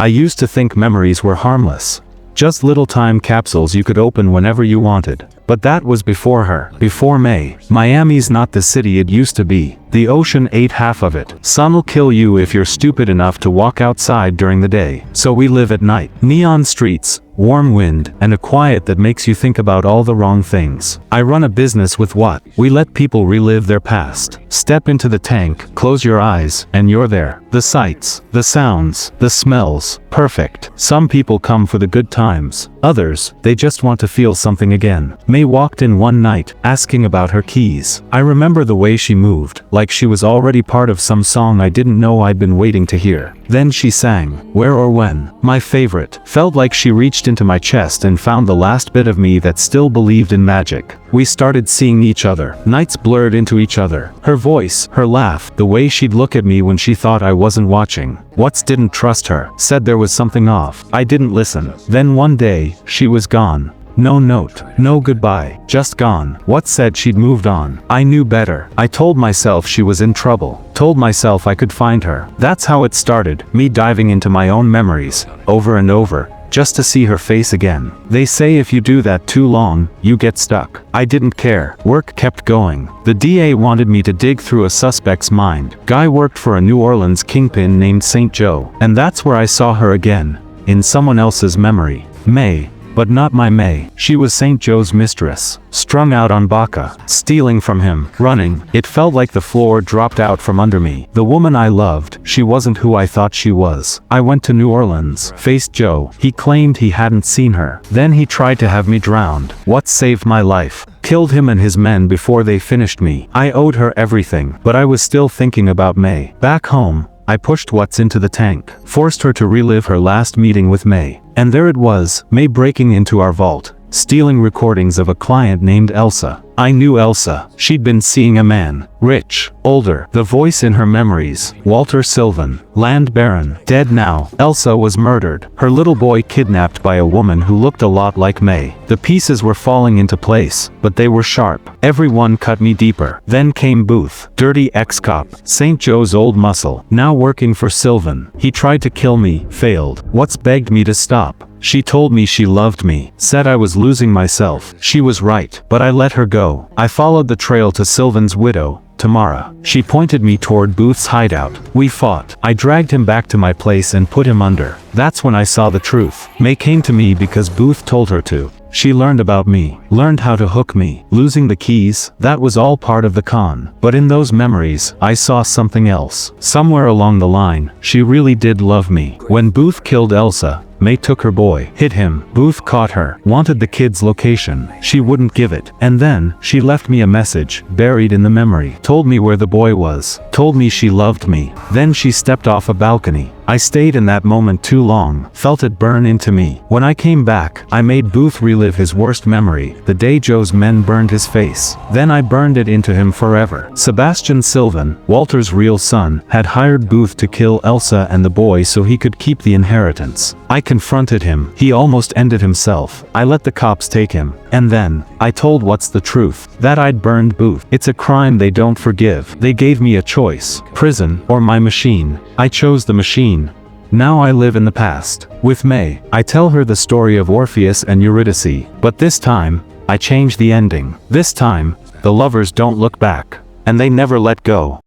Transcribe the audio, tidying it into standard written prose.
I used to think memories were harmless. Just little time capsules you could open whenever you wanted. But that was before her, before May. Miami's not the city it used to be. The ocean ate half of it. Sun'll kill you if you're stupid enough to walk outside during the day. So we live at night. Neon streets, warm wind, and a quiet that makes you think about all the wrong things. I run a business with what? We let people relive their past. Step into the tank, close your eyes, and you're there. The sights, the sounds, the smells, perfect. Some people come for the good times. Others, they just want to feel something again. May walked in one night, asking about her keys. I remember the way she moved, like she was already part of some song I didn't know I'd been waiting to hear. Then she sang, Where or When, my favorite. Felt like she reached into my chest and found the last bit of me that still believed in magic. We started seeing each other. Nights blurred into each other. Her voice, her laugh, the way she'd look at me when she thought I wasn't watching. Watts didn't trust her, said there was something off. I didn't listen. Then one day, she was gone. No note, no goodbye, just gone. Watts said she'd moved on. I knew better. I told myself she was in trouble. Told myself I could find her. That's how it started, me diving into my own memories, over and over, just to see her face again. They say if you do that too long, you get stuck. I didn't care. Work kept going. The DA wanted me to dig through a suspect's mind. Guy worked for a New Orleans kingpin named St. Joe. And that's where I saw her again, in someone else's memory. May. But not my May. She was St. Joe's mistress, strung out on Baca, stealing from him, running. It felt like the floor dropped out from under me. The woman I loved, she wasn't who I thought she was. I went to New Orleans, faced Joe. He claimed he hadn't seen her. Then he tried to have me drowned. What saved my life? Killed him and his men before they finished me. I owed her everything, but I was still thinking about May. Back home, I pushed Watts into the tank, forced her to relive her last meeting with May. And there it was, May breaking into our vault, stealing recordings of a client named Elsa. I knew Elsa. She'd been seeing a man, rich, older. The voice in her memories, Walter Sylvan, land baron, dead now. Elsa was murdered. Her little boy kidnapped by a woman who looked a lot like May. The pieces were falling into place, but they were sharp. Everyone cut me deeper. Then came Booth, dirty ex-cop, St. Joe's old muscle, now working for Sylvan. He tried to kill me, failed. Watts begged me to stop. She told me she loved me, said I was losing myself. She was right, but I let her go. I followed the trail to Sylvan's widow, Tamara. She pointed me toward Booth's hideout. We fought. I dragged him back to my place and put him under. That's when I saw the truth. May came to me because Booth told her to. She learned about me, learned how to hook me. Losing the keys, that was all part of the con. But in those memories, I saw something else. Somewhere along the line, she really did love me. When Booth killed Elsa, May took her boy, hit him. Booth caught her, wanted the kid's location. She wouldn't give it. And then, she left me a message, buried in the memory. Told me where the boy was. Told me she loved me. Then she stepped off a balcony. I stayed in that moment too long, felt it burn into me. When I came back, I made Booth relive his worst memory, the day Joe's men burned his face. Then I burned it into him forever. Sebastian Sylvan, Walter's real son, had hired Booth to kill Elsa and the boy so he could keep the inheritance. I confronted him. He almost ended himself. I let the cops take him. And then, I told Watts the truth, that I'd burned Booth. It's a crime they don't forgive. They gave me a choice, prison or my machine. I chose the machine. Now I live in the past. With May, I tell her the story of Orpheus and Eurydice, but this time, I change the ending. This time, the lovers don't look back, and they never let go.